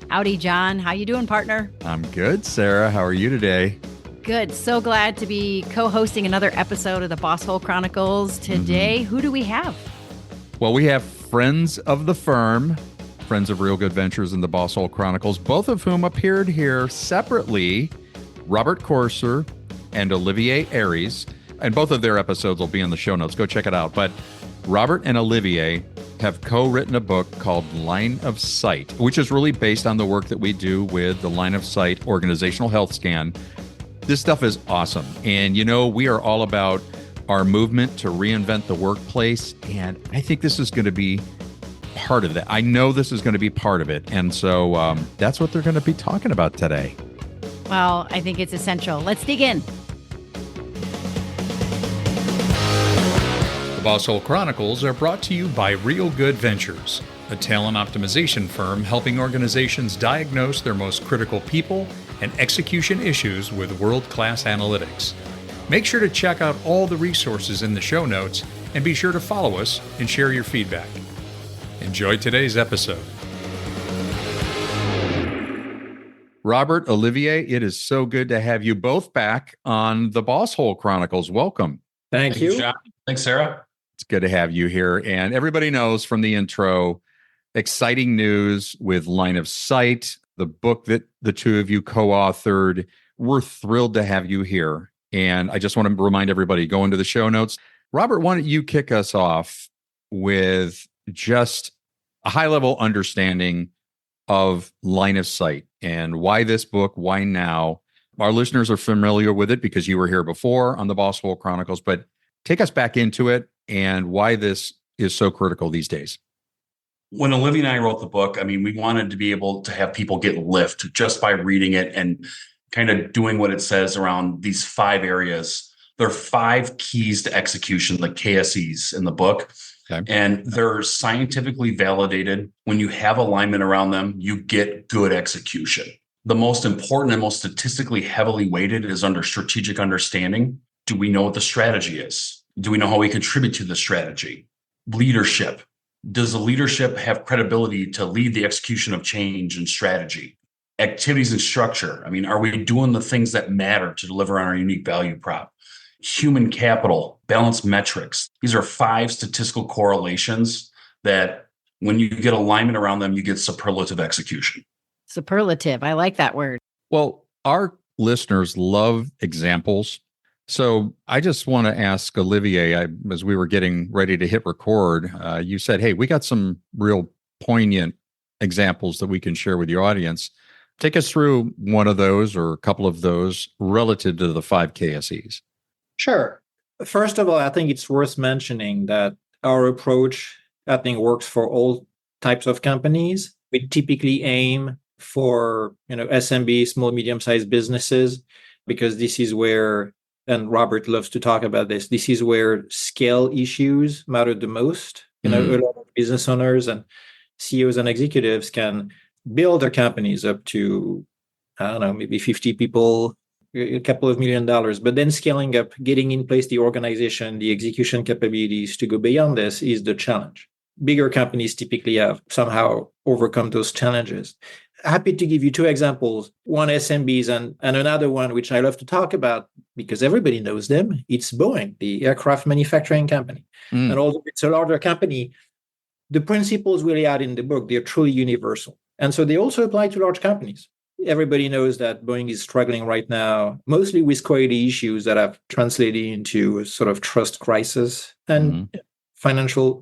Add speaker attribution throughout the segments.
Speaker 1: Howdy, John. How you doing, partner?
Speaker 2: I'm good, Sarah. How are you today?
Speaker 1: Good. So glad to be co-hosting another episode of the Boss Hole Chronicles. Today, Who do we have?
Speaker 2: Well, we have friends of the firm, friends of Real Good Ventures and the Boss Hole Chronicles, both of whom appeared here separately, Robert Corser and Olivier Aries. And both of their episodes will be in the show notes. Go check it out. But Robert and Olivier have co-written a book called Line of Sight, which is really based on the work that we do with the Line of Sight organizational health scan. This stuff is awesome. And, you know, we are all about our movement to reinvent the workplace. And I think this is going to be part of that. I know this is going to be part of it. And so that's what they're going to be talking about today.
Speaker 1: Well, I think it's essential. Let's dig in.
Speaker 3: The Boss Hole Chronicles are brought to you by Real Good Ventures, a talent optimization firm helping organizations diagnose their most critical people and execution issues with world-class analytics. Make sure to check out all the resources in the show notes and be sure to follow us and share your feedback. Enjoy today's episode.
Speaker 2: Robert, Olivier, it is so good to have you both back on the Boss Hole Chronicles. Welcome.
Speaker 4: Thank you.
Speaker 5: John. Thanks, Sarah.
Speaker 2: It's good to have you here. And everybody knows from the intro, exciting news with Line of Sight, the book that the two of you co-authored. We're thrilled to have you here. And I just want to remind everybody, go into the show notes. Robert, why don't you kick us off with just a high-level understanding of Line of Sight and why this book, why now? Our listeners are familiar with it because you were here before on the Boss Hole Chronicles, but take us back into it and why this is so critical these days.
Speaker 5: When Olivia and I wrote the book, we wanted to be able to have people get lift just by reading it and kind of doing what it says around these 5 areas. There are 5 keys to execution, the KSEs in the book. Okay. And they're scientifically validated. When you have alignment around them, you get good execution. The most important and most statistically heavily weighted is under strategic understanding. Do we know what the strategy is? Do we know how we contribute to the strategy? Leadership. Does the leadership have credibility to lead the execution of change and strategy? Activities and structure. Are we doing the things that matter to deliver on our unique value prop? Human capital, balanced metrics. These are 5 statistical correlations that when you get alignment around them, you get superlative execution.
Speaker 1: Superlative. I like that word.
Speaker 2: Well, our listeners love examples. So I just want to ask Olivier, as we were getting ready to hit record, you said, hey, we got some real poignant examples that we can share with your audience. Take us through one of those or a couple of those relative to the 5 KSEs.
Speaker 4: Sure. First of all, I think it's worth mentioning that our approach, I think, works for all types of companies. We typically aim for, SMB, small, medium-sized businesses, because this is where, and Robert loves to talk about this, this is where scale issues matter the most. A lot of business owners and CEOs and executives can build their companies up to, maybe 50 people, a couple of $1 million, but then scaling up, getting in place the organization, the execution capabilities to go beyond this is the challenge. Bigger companies typically have somehow overcome those challenges. Happy to give you 2 examples, one SMBs and another one, which I love to talk about because everybody knows them. It's Boeing, the aircraft manufacturing company. And although it's a larger company, the principles we lay out in the book, they're truly universal. And so they also apply to large companies. Everybody knows that Boeing is struggling right now, mostly with quality issues that have translated into a sort of trust crisis and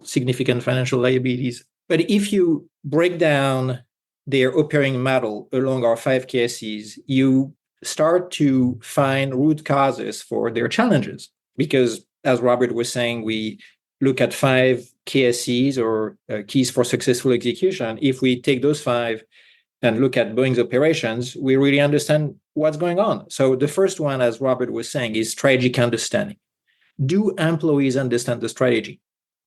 Speaker 4: significant financial liabilities. But if you break down their operating model along our 5 KSEs, you start to find root causes for their challenges. Because as Robert was saying, we look at 5 KSEs or keys for successful execution. If we take those 5 and look at Boeing's operations, we really understand what's going on. So the first one, as Robert was saying, is strategic understanding. Do employees understand the strategy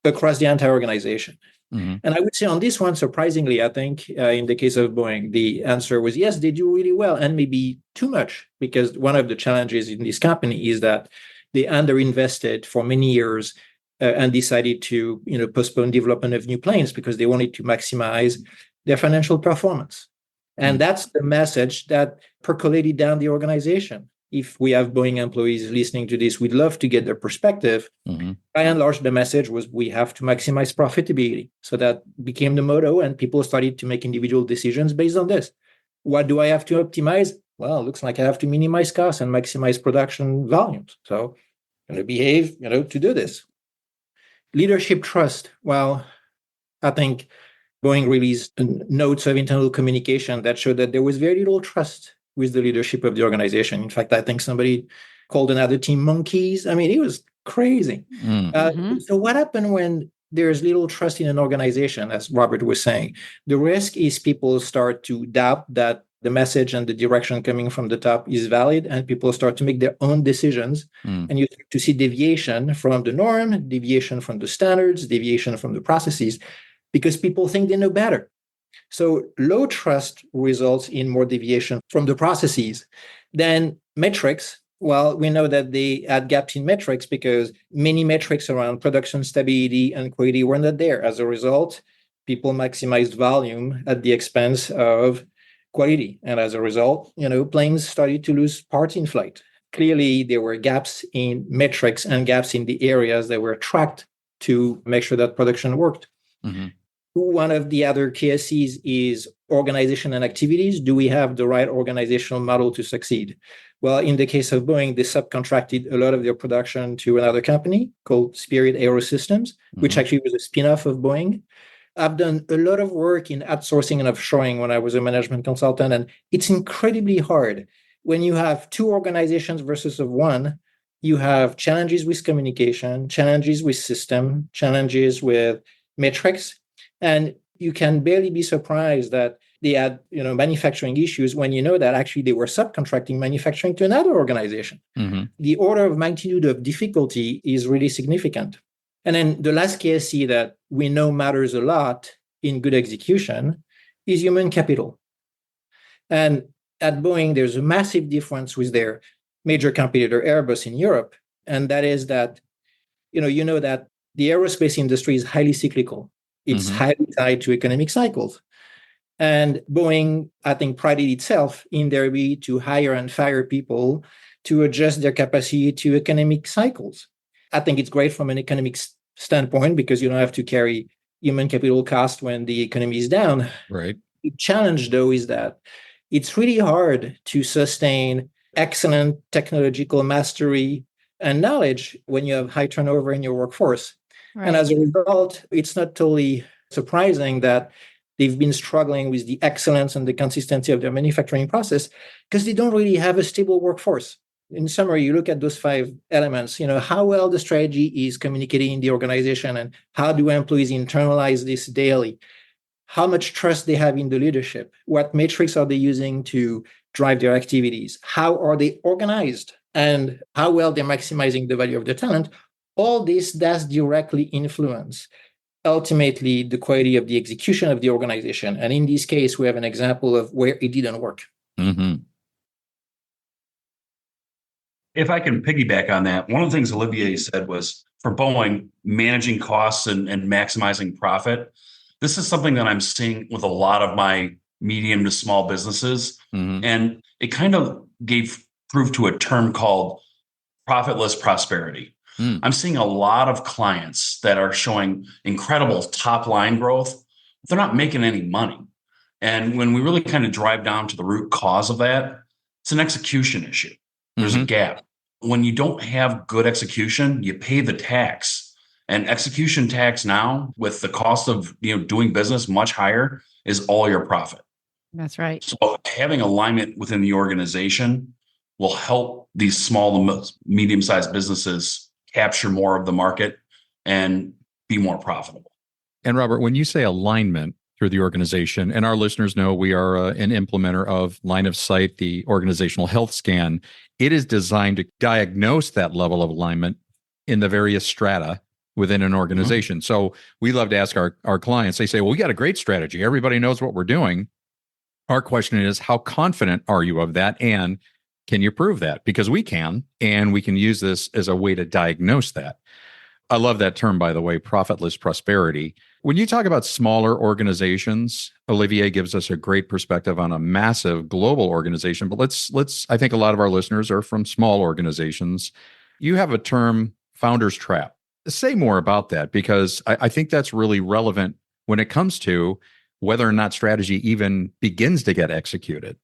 Speaker 4: across the entire organization? And I would say on this one, surprisingly, I think in the case of Boeing, the answer was yes, they do really well, and maybe too much, because one of the challenges in this company is that they underinvested for many years and decided to postpone development of new planes because they wanted to maximize their financial performance. And that's the message that percolated down the organization. If we have Boeing employees listening to this, we'd love to get their perspective.
Speaker 2: Mm-hmm.
Speaker 4: By and large, the message was we have to maximize profitability. So that became the motto, and people started to make individual decisions based on this. What do I have to optimize? Well, it looks like I have to minimize costs and maximize production volumes. So I'm going to behave, to do this. Leadership trust. Well, I think Boeing released notes of internal communication that showed that there was very little trust with the leadership of the organization. In fact, I think somebody called another team monkeys. I mean, it was crazy. So what happened when there's little trust in an organization, as Robert was saying? The risk is people start to doubt that the message and the direction coming from the top is valid, and people start to make their own decisions. And you start to see deviation from the norm, deviation from the standards, deviation from the processes, because people think they know better. So low trust results in more deviation from the processes. Then metrics, well, we know that they had gaps in metrics because many metrics around production stability and quality were not there. As a result, people maximized volume at the expense of quality. And as a result, planes started to lose parts in flight. Clearly, there were gaps in metrics and gaps in the areas that were tracked to make sure that production worked.
Speaker 2: Mm-hmm.
Speaker 4: One of the other KSCs is organization and activities. Do we have the right organizational model to succeed? Well, in the case of Boeing, they subcontracted a lot of their production to another company called Spirit Aerosystems, which actually was a spin-off of Boeing. I've done a lot of work in outsourcing and offshoring when I was a management consultant, and it's incredibly hard. When you have two organizations versus of one, you have challenges with communication, challenges with system, challenges with metrics. And you can barely be surprised that they had, manufacturing issues when you know that actually they were subcontracting manufacturing to another organization. The order of magnitude of difficulty is really significant. And then the last KSC that we know matters a lot in good execution is human capital. And at Boeing, there's a massive difference with their major competitor Airbus in Europe. And that is that, that the aerospace industry is highly cyclical. It's highly tied to economic cycles. And Boeing, I think, prided itself in their ability to hire and fire people to adjust their capacity to economic cycles. I think it's great from an economic standpoint because you don't have to carry human capital cost when the economy is down.
Speaker 2: Right.
Speaker 4: The challenge, though, is that it's really hard to sustain excellent technological mastery and knowledge when you have high turnover in your workforce. Right. And as a result, it's not totally surprising that they've been struggling with the excellence and the consistency of their manufacturing process because they don't really have a stable workforce. In summary, you look at those 5 elements, how well the strategy is communicating in the organization and how do employees internalize this daily, how much trust they have in the leadership, what metrics are they using to drive their activities, how are they organized, and how well they're maximizing the value of their talent. All this does directly influence, ultimately, the quality of the execution of the organization. And in this case, we have an example of where it didn't work.
Speaker 5: If I can piggyback on that, one of the things Olivier said was for Boeing, managing costs and maximizing profit. This is something that I'm seeing with a lot of my medium to small businesses. And it kind of gave proof to a term called profitless prosperity. I'm seeing a lot of clients that are showing incredible top line growth. They're not making any money. And when we really kind of drive down to the root cause of that, it's an execution issue. There's a gap. When you don't have good execution, you pay the tax. And execution tax now, with the cost of doing business much higher, is all your profit.
Speaker 1: That's right.
Speaker 5: So having alignment within the organization will help these small to medium-sized businesses capture more of the market and be more profitable.
Speaker 2: And Robert, when you say alignment through the organization, and our listeners know we are an implementer of Line of Sight, the organizational health scan, it is designed to diagnose that level of alignment in the various strata within an organization. So we love to ask our clients, they say, well, we got a great strategy. Everybody knows what we're doing. Our question is, how confident are you of that? And can you prove that? Because we can, and we can use this as a way to diagnose that. I love that term, by the way, profitless prosperity. When you talk about smaller organizations, Olivier gives us a great perspective on a massive global organization. But let's I think a lot of our listeners are from small organizations. You have a term, founder's trap. Say more about that, because I think that's really relevant when it comes to whether or not strategy even begins to get executed.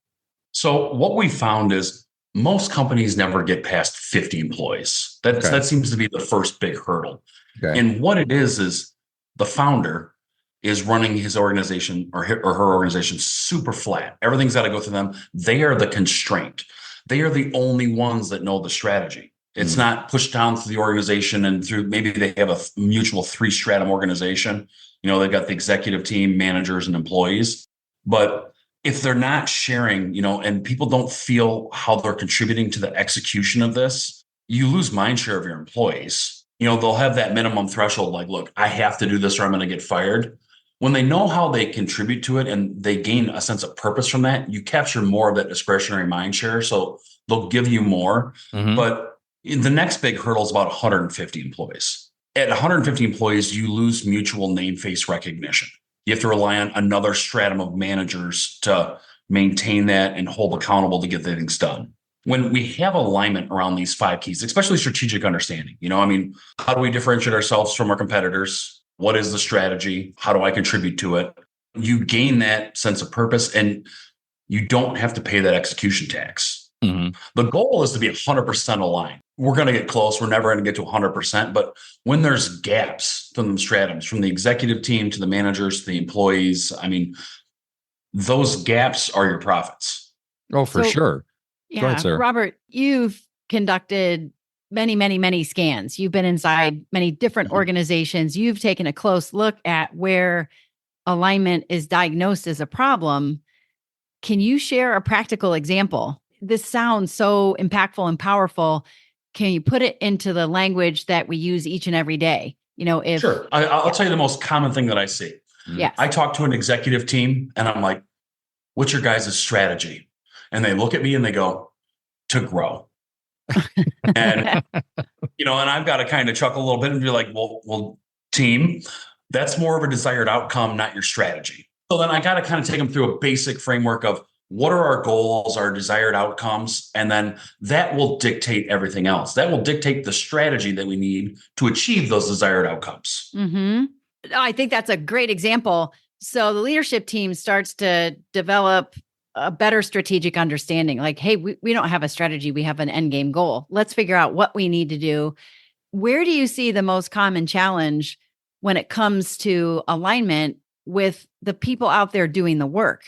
Speaker 5: So what we found is most companies never get past 50 employees. That seems to be the first big hurdle.
Speaker 2: Okay.
Speaker 5: And what it is the founder is running his organization or her organization super flat. Everything's got to go through them. They are the constraint. They are the only ones that know the strategy. It's not pushed down through the organization and through, maybe they have a mutual 3-stratum organization. They've got the executive team, managers, and employees. But if they're not sharing, and people don't feel how they're contributing to the execution of this, you lose mind share of your employees. They'll have that minimum threshold, like, look, I have to do this or I'm going to get fired. When they know how they contribute to it and they gain a sense of purpose from that, you capture more of that discretionary mind share. So they'll give you more. But the next big hurdle is about 150 employees. At 150 employees, you lose mutual name face recognition. You have to rely on another stratum of managers to maintain that and hold accountable to get things done. When we have alignment around these 5 keys, especially strategic understanding, how do we differentiate ourselves from our competitors? What is the strategy? How do I contribute to it? You gain that sense of purpose and you don't have to pay that execution tax. The goal is to be 100% aligned. We're going to get close. We're never going to get to 100%. But when there's gaps from the stratums, from the executive team to the managers to the employees, those gaps are your profits.
Speaker 2: Oh, for sure.
Speaker 1: Yeah,
Speaker 2: Go ahead, Sarah.
Speaker 1: Robert, you've conducted many, many, many scans. You've been inside many different organizations. You've taken a close look at where alignment is diagnosed as a problem. Can you share a practical example? This sounds so impactful and powerful. Can you put it into the language that we use each and every day?
Speaker 5: Sure. I'll tell you the most common thing that I see.
Speaker 1: Yes.
Speaker 5: I talk to an executive team and I'm like, what's your guys' strategy? And they look at me and they go, to grow. And, and I've got to kind of chuckle a little bit and be like, well, team, that's more of a desired outcome, not your strategy. So then I got to kind of take them through a basic framework of what are our goals, our desired outcomes, and then that will dictate everything else. That will dictate the strategy that we need to achieve those desired outcomes.
Speaker 1: I think that's a great example. So the leadership team starts to develop a better strategic understanding. Like, hey, we don't have a strategy. We have an end game goal. Let's figure out what we need to do. Where do you see the most common challenge when it comes to alignment with the people out there doing the work?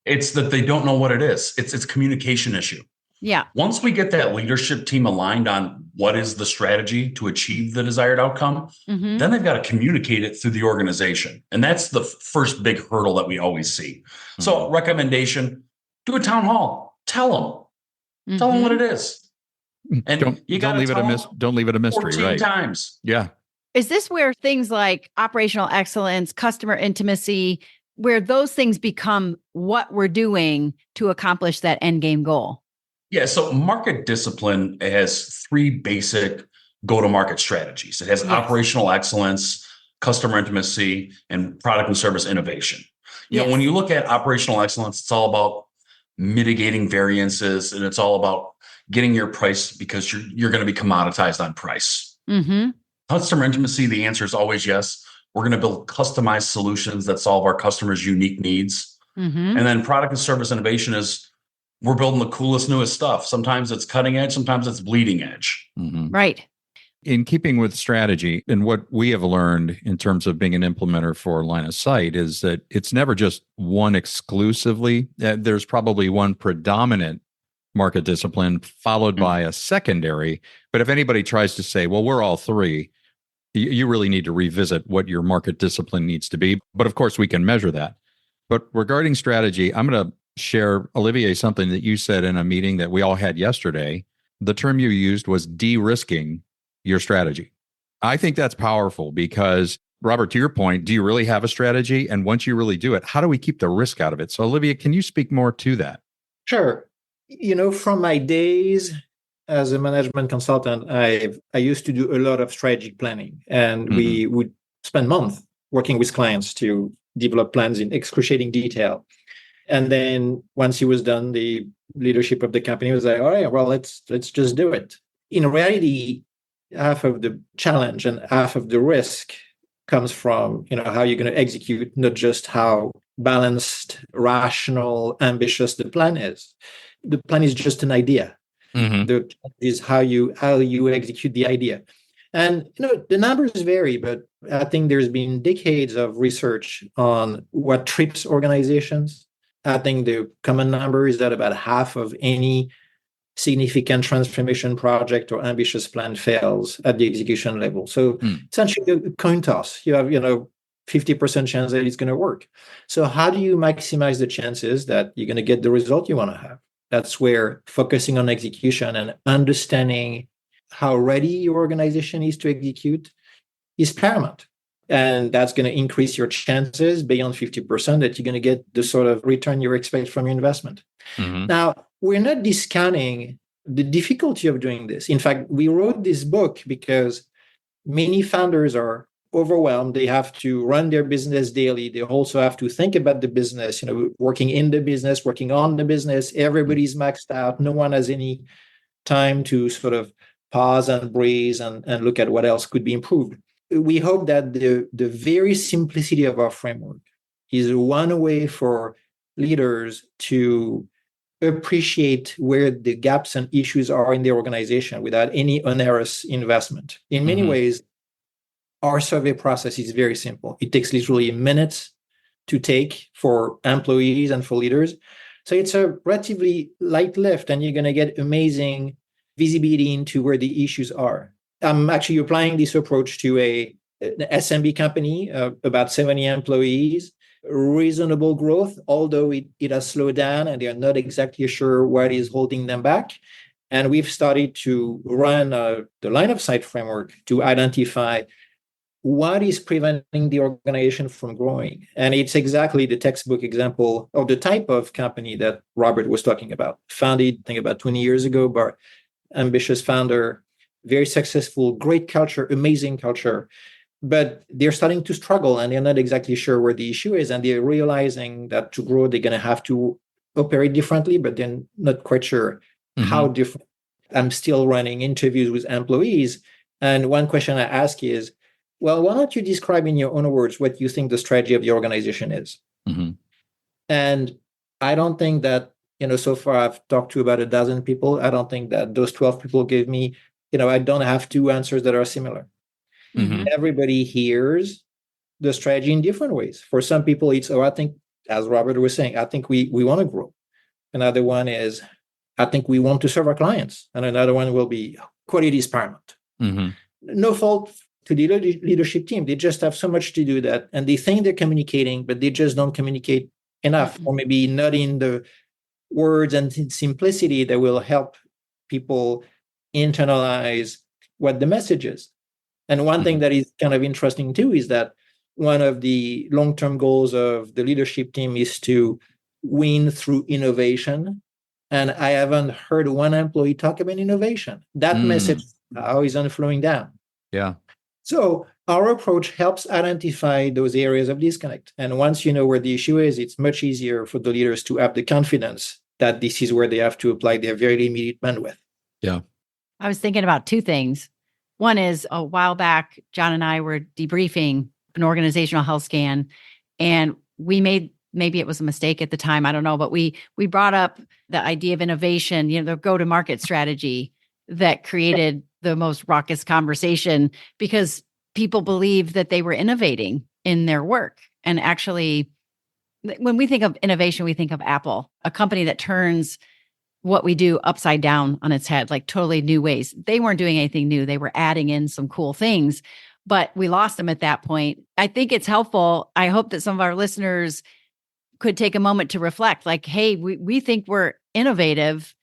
Speaker 5: It's that they don't know what it is. It's a communication issue.
Speaker 1: Yeah.
Speaker 5: Once we get that leadership team aligned on what is the strategy to achieve the desired outcome, then they've got to communicate it through the organization. And that's the first big hurdle that we always see. So recommendation, do a town hall. Tell them what it is. And
Speaker 2: don't leave it a mystery,
Speaker 5: 14
Speaker 2: right?
Speaker 5: times.
Speaker 2: Yeah.
Speaker 1: Is this where things like operational excellence, customer intimacy, where those things become what we're doing to accomplish that end game goal?
Speaker 5: Yeah. So market discipline has 3 basic go-to-market strategies. It has operational excellence, customer intimacy, and product and service innovation. You know, when you look at operational excellence, it's all about mitigating variances, and it's all about getting your price because you're going to be commoditized on price. Customer intimacy, the answer is always yes. We're going to build customized solutions that solve our customers' unique needs. And then product and service innovation is we're building the coolest, newest stuff. Sometimes it's cutting edge, sometimes it's bleeding edge.
Speaker 1: Right.
Speaker 2: In keeping with strategy and what we have learned in terms of being an implementer for line of sight is that it's never just one exclusively. There's probably one predominant market discipline followed by a secondary. But if anybody tries to say, well, we're all 3, you really need to revisit what your market discipline needs to be. But of course, we can measure that. But regarding strategy, I'm going to share, Olivier, something that you said in a meeting that we all had yesterday. The term you used was de-risking your strategy. I think that's powerful because, Robert, to your point, do you really have a strategy? And once you really do it, how do we keep the risk out of it? So, Olivier, can you speak more to that?
Speaker 4: Sure. From my days as a management consultant, I used to do a lot of strategic planning, and we would spend months working with clients to develop plans in excruciating detail. And then once he was done, the leadership of the company was like, "All right, well, let's just do it." In reality, half of the challenge and half of the risk comes from how you're going to execute, not just how balanced, rational, ambitious the plan is. The plan is just an idea. The is how you execute the idea. And the numbers vary, but I think there's been decades of research on what trips organizations. I think the common number is that about half of any significant transformation project or ambitious plan fails at the execution level. So essentially a coin toss. You have 50% chance that it's going to work. So how do you maximize the chances that you're going to get the result you want to have? That's where focusing on execution and understanding how ready your organization is to execute is paramount. And that's going to increase your chances beyond 50% that you're going to get the sort of return you expect from your investment. Now, we're not discounting the difficulty of doing this. In fact, we wrote this book because many founders are overwhelmed. They have to run their business daily. They also have to think about the business, working in the business, working on the business. Everybody's maxed out. No one has any time to sort of pause and breathe and look at what else could be improved. We hope that the very simplicity of our framework is one way for leaders to appreciate where the gaps and issues are in the organization without any onerous investment. In many ways, our survey process is very simple. It takes literally minutes to take for employees and for leaders. So it's a relatively light lift, and you're going to get amazing visibility into where the issues are. I'm actually applying this approach to an SMB company, about 70 employees, reasonable growth, although it has slowed down and they're not exactly sure what is holding them back. And we've started to run the line of sight framework to identify what is preventing the organization from growing. And it's exactly the textbook example of the type of company that Robert was talking about. Founded, I think, about 20 years ago by ambitious founder, very successful, great culture, amazing culture. But they're starting to struggle and they're not exactly sure where the issue is. And they're realizing that to grow, they're going to have to operate differently, but they're not quite sure how different. I'm still running interviews with employees. And one question I ask is, well, why don't you describe in your own words what you think the strategy of the organization is? And I don't think that, so far I've talked to about 12 people. I don't think that those 12 people gave me, I don't have two answers that are similar. Everybody hears the strategy in different ways. For some people, it's, I think, as Robert was saying, I think we want to grow. Another one is, I think we want to serve our clients. And another one will be, quality is paramount. No fault to the leadership team. They just have so much to do that. And they think they're communicating, but they just don't communicate enough, or maybe not in the words and simplicity that will help people internalize what the message is. And one thing that is kind of interesting too is that one of the long-term goals of the leadership team is to win through innovation. And I haven't heard one employee talk about innovation. That message now is flowing down.
Speaker 2: Yeah.
Speaker 4: So our approach helps identify those areas of disconnect. And once you know where the issue is, it's much easier for the leaders to have the confidence that this is where they have to apply their very immediate bandwidth.
Speaker 2: Yeah.
Speaker 1: I was thinking about two things. One is, a while back, John and I were debriefing an organizational health scan, and we made, maybe it was a mistake at the time, I don't know, but we brought up the idea of innovation, the go-to-market strategy that created the most raucous conversation because people believed that they were innovating in their work. And actually, when we think of innovation, we think of Apple, a company that turns what we do upside down on its head, like totally new ways. They weren't doing anything new. They were adding in some cool things, but we lost them at that point. I think it's helpful. I hope that some of our listeners could take a moment to reflect, like, hey, we think we're innovative.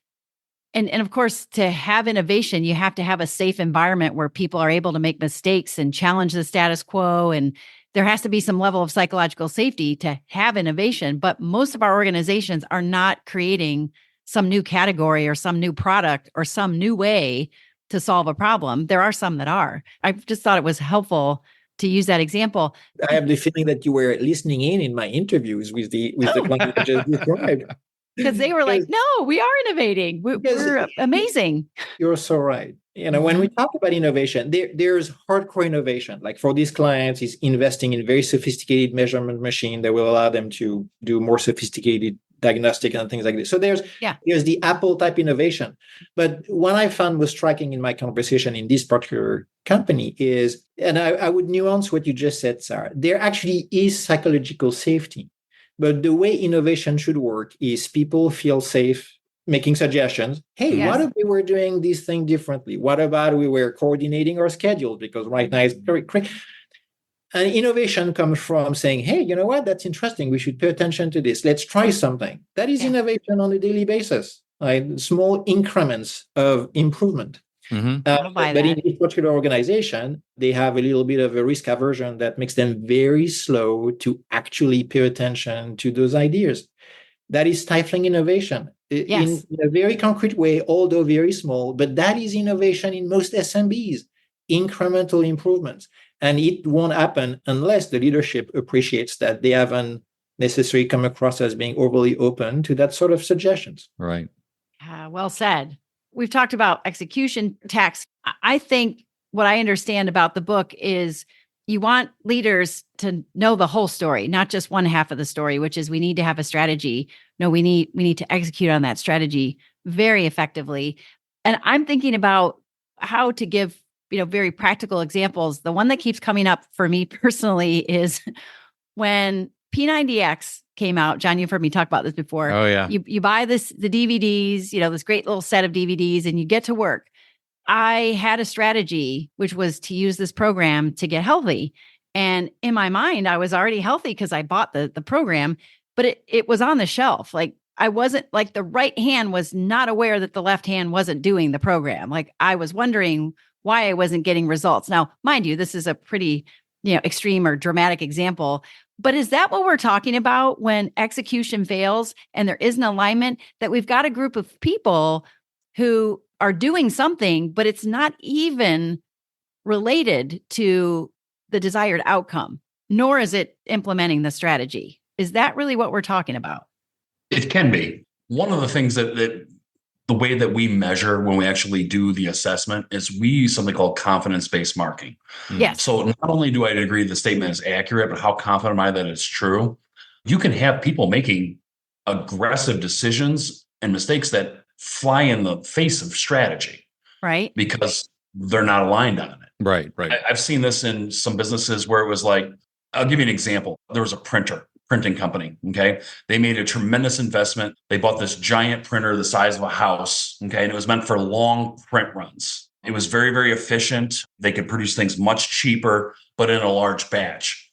Speaker 1: And of course, to have innovation, you have to have a safe environment where people are able to make mistakes and challenge the status quo. And there has to be some level of psychological safety to have innovation. But most of our organizations are not creating some new category or some new product or some new way to solve a problem. There are some that are. I just thought it was helpful to use that example.
Speaker 4: I have the feeling that you were listening in my interviews with the client you just described.
Speaker 1: Because they were like, no, we are innovating. We're amazing.
Speaker 4: You're so right. When we talk about innovation, there's hardcore innovation. Like for these clients, is investing in very sophisticated measurement machine that will allow them to do more sophisticated diagnostic and things like this. So there's the Apple type innovation. But what I found was striking in my conversation in this particular company is, and I would nuance what you just said, Sarah, there actually is psychological safety. But the way innovation should work is people feel safe making suggestions. Hey, what if we were doing this thing differently? What about we were coordinating our schedule? Because right now it's very crazy. And innovation comes from saying, hey, you know what? That's interesting. We should pay attention to this. Let's try something. That is innovation on a daily basis, right? Small increments of improvement. But in this particular organization, they have a little bit of a risk aversion that makes them very slow to actually pay attention to those ideas. That is stifling innovation in a very concrete way, although very small. But that is innovation in most SMBs, incremental improvements. And it won't happen unless the leadership appreciates that they haven't necessarily come across as being overly open to that sort of suggestions.
Speaker 2: Right.
Speaker 1: Well said. We've talked about execution tax. I think what I understand about the book is you want leaders to know the whole story, not just one half of the story, which is we need to have a strategy. No, we need to execute on that strategy very effectively. And I'm thinking about how to give, very practical examples. The one that keeps coming up for me personally is when P90X came out. John, you've heard me talk about this before.
Speaker 2: Oh, yeah.
Speaker 1: You buy the DVDs, this great little set of DVDs, and you get to work. I had a strategy, which was to use this program to get healthy. And in my mind, I was already healthy because I bought the program, but it was on the shelf. Like I wasn't like the right hand was not aware that the left hand wasn't doing the program. Like I was wondering why I wasn't getting results. Now, mind you, this is a pretty, extreme or dramatic example. But is that what we're talking about when execution fails and there isn't alignment, that we've got a group of people who are doing something, but it's not even related to the desired outcome, nor is it implementing the strategy? Is that really what we're talking about?
Speaker 5: It can be. One of the things that the way that we measure when we actually do the assessment is we use something called confidence-based marking.
Speaker 1: Yes.
Speaker 5: So not only do I agree the statement is accurate, but how confident am I that it's true? You can have people making aggressive decisions and mistakes that fly in the face of strategy.
Speaker 1: Right.
Speaker 5: Because they're not aligned on it.
Speaker 2: Right.
Speaker 5: I've seen this in some businesses where it was like, I'll give you an example. There was a printing company. Okay. They made a tremendous investment. They bought this giant printer the size of a house. Okay. And it was meant for long print runs. It was very, very efficient. They could produce things much cheaper, but in a large batch.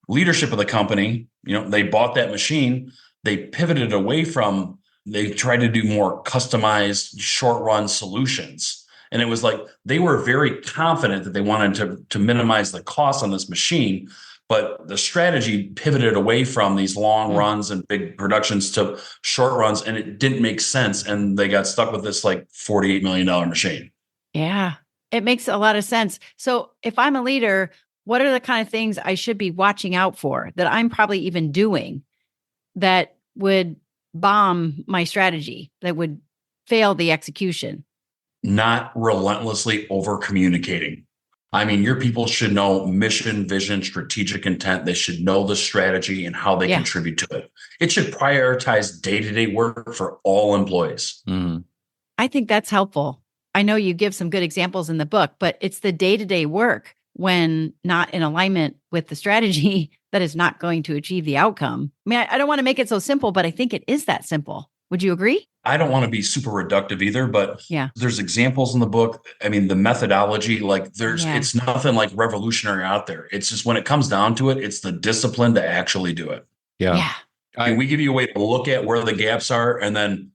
Speaker 5: Leadership of the company, they bought that machine. They pivoted away from, they tried to do more customized short run solutions. And it was like, they were very confident that they wanted to minimize the cost on this machine. But the strategy pivoted away from these long runs and big productions to short runs, and it didn't make sense. And they got stuck with this like $48 million machine.
Speaker 1: Yeah, it makes a lot of sense. So if I'm a leader, what are the kind of things I should be watching out for that I'm probably even doing that would bomb my strategy, that would fail the execution?
Speaker 5: Not relentlessly over communicating. I mean, your people should know mission, vision, strategic intent. They should know the strategy and how they contribute to it. It should prioritize day-to-day work for all employees.
Speaker 1: I think that's helpful. I know you give some good examples in the book, but it's the day-to-day work when not in alignment with the strategy that is not going to achieve the outcome. I mean, I don't want to make it so simple, but I think it is that simple. Would you agree?
Speaker 5: I don't want to be super reductive either, but there's examples in the book. I mean, the methodology, like it's nothing like revolutionary out there. It's just when it comes down to it, it's the discipline to actually do it.
Speaker 1: Yeah.
Speaker 5: And we give you a way to look at where the gaps are, and then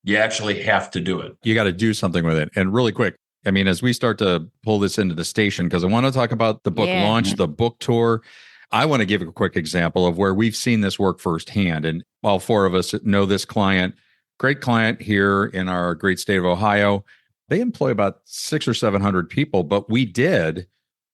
Speaker 5: you actually have to do it.
Speaker 2: You got to do something with it. And really quick, I mean, as we start to pull this into the station, because I want to talk about the book launch, the book tour, I want to give a quick example of where we've seen this work firsthand. And all four of us know this client. Great client here in our great state of Ohio. They employ about 600 or 700 people, but we did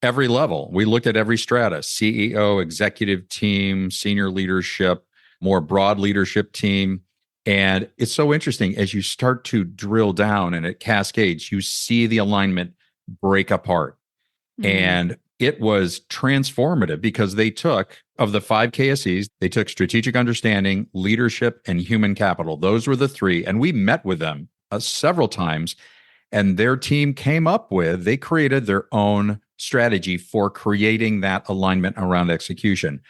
Speaker 2: every level. We looked at every strata: CEO, executive team, senior leadership, more broad leadership team. And it's so interesting as you start to drill down and it cascades, you see the alignment break apart. And it was transformative because they took, of the 5 KSEs, they took strategic understanding, leadership, and human capital. Those were the 3. And we met with them several times. And their team came up with, they created their own strategy for creating that alignment around execution.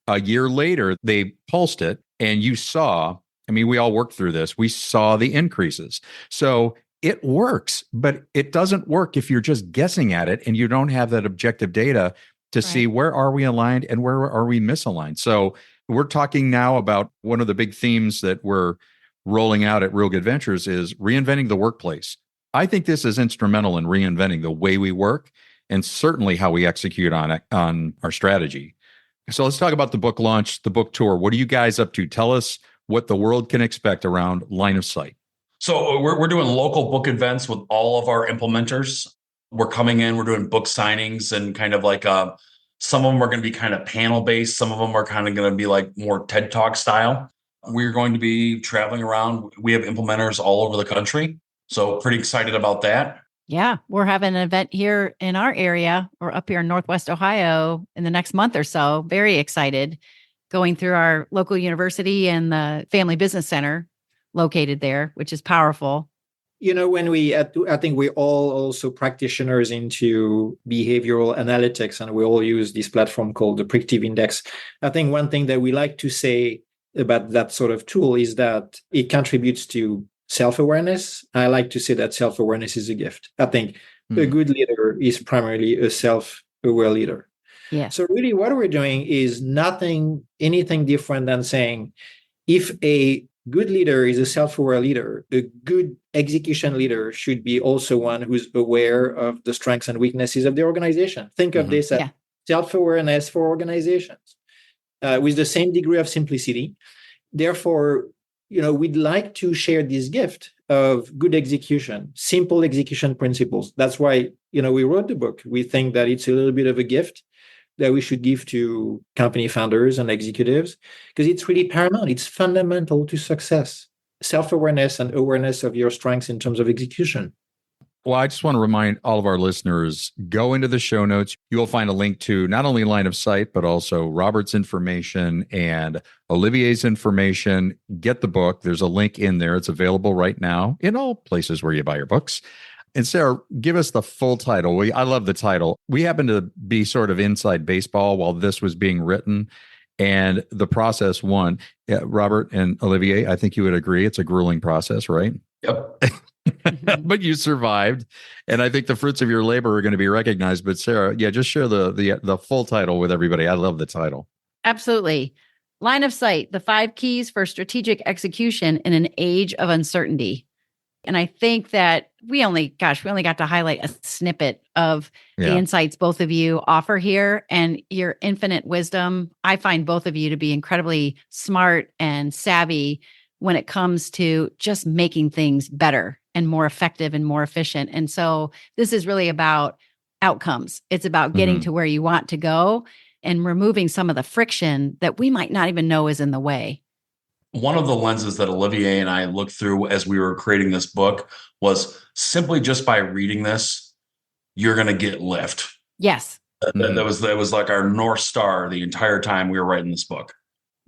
Speaker 2: A year later, they pulsed it, and you saw, I mean, we all worked through this. We saw the increases. So it works, but it doesn't work if you're just guessing at it and you don't have that objective data to see where are we aligned and where are we misaligned. So we're talking now about one of the big themes that we're rolling out at Real Good Ventures is reinventing the workplace. I think this is instrumental in reinventing the way we work and certainly how we execute on our strategy. So let's talk about the book launch, the book tour. What are you guys up to? Tell us what the world can expect around line of sight.
Speaker 5: So we're doing local book events with all of our implementers. We're coming in, we're doing book signings and kind of like some of them are going to be kind of panel based. Some of them are kind of going to be like more TED Talk style. We're going to be traveling around. We have implementers all over the country. So pretty excited about that.
Speaker 1: Yeah, we're having an event here in our area or up here in Northwest Ohio in the next month or so. Very excited, going through our local university and the Family Business Center located there, which is powerful.
Speaker 4: You know, when I think we're all also practitioners into behavioral analytics, and we all use this platform called the Predictive Index. I think one thing that we like to say about that sort of tool is that it contributes to self-awareness. I like to say that self-awareness is a gift. I think a good leader is primarily a self-aware leader.
Speaker 1: Yeah.
Speaker 4: So really what we're doing is anything different than saying, if a good leader is a self-aware leader, a good execution leader should be also one who's aware of the strengths and weaknesses of the organization. Think of this as self-awareness for organizations with the same degree of simplicity. Therefore, we'd like to share this gift of good execution, simple execution principles. That's why, we wrote the book. We think that it's a little bit of a gift that we should give to company founders and executives, because it's really paramount. It's fundamental to success, self-awareness and awareness of your strengths in terms of execution.
Speaker 2: Well, I just want to remind all of our listeners, go into the show notes. You will find a link to not only Line of Sight, but also Robert's information and Olivier's information. Get the book. There's a link in there. It's available right now in all places where you buy your books. And Sarah, give us the full title. I love the title. We happen to be sort of inside baseball while this was being written, and the process won. Yeah, Robert and Olivier, I think you would agree it's a grueling process, right?
Speaker 5: Yep.
Speaker 2: But you survived, and I think the fruits of your labor are going to be recognized. But Sarah, just share the full title with everybody. I love the title.
Speaker 1: Absolutely. Line of Sight, the 5 keys for strategic execution in an age of uncertainty. And I think that we only got to highlight a snippet of the insights both of you offer here and your infinite wisdom. I find both of you to be incredibly smart and savvy when it comes to just making things better and more effective and more efficient. And so this is really about outcomes. It's about getting to where you want to go and removing some of the friction that we might not even know is in the way.
Speaker 5: One of the lenses that Olivier and I looked through as we were creating this book was simply just by reading this, you're going to get lift.
Speaker 1: Yes.
Speaker 5: That was like our North Star the entire time we were writing this book.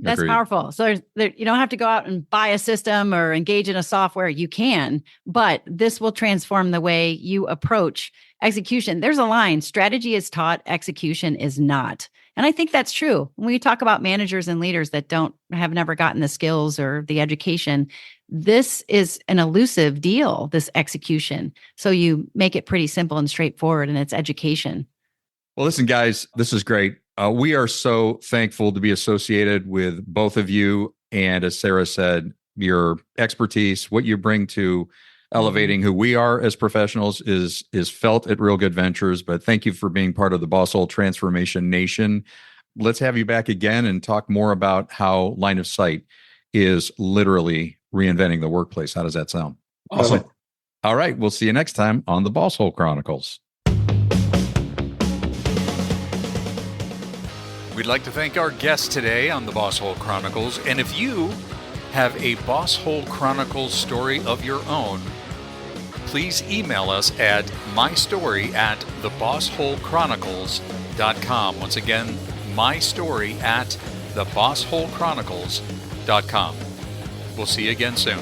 Speaker 1: That's
Speaker 2: Agreed.
Speaker 1: powerful. So you don't have to go out and buy a system or engage in a software. You can, but this will transform the way you approach execution. There's a line: strategy is taught, execution is not. And I think that's true. When we talk about managers and leaders that have never gotten the skills or the education, this is an elusive deal, this execution. So you make it pretty simple and straightforward, and it's education.
Speaker 2: Well, listen, guys, this is great. We are so thankful to be associated with both of you. And as Sarah said, your expertise, what you bring to elevating who we are as professionals is felt at Real Good Ventures. But thank you for being part of the Boss Hole Transformation Nation. Let's have you back again and talk more about how Line of Sight is literally reinventing the workplace. How does that sound?
Speaker 5: Awesome.
Speaker 2: All right. We'll see you next time on the Boss Hole Chronicles.
Speaker 3: We'd like to thank our guests today on the Boss Hole Chronicles. And if you have a Boss Hole Chronicles story of your own, please email us at mystory@thebossholechronicles.com. Once again, mystory@thebossholechronicles.com. We'll see you again soon.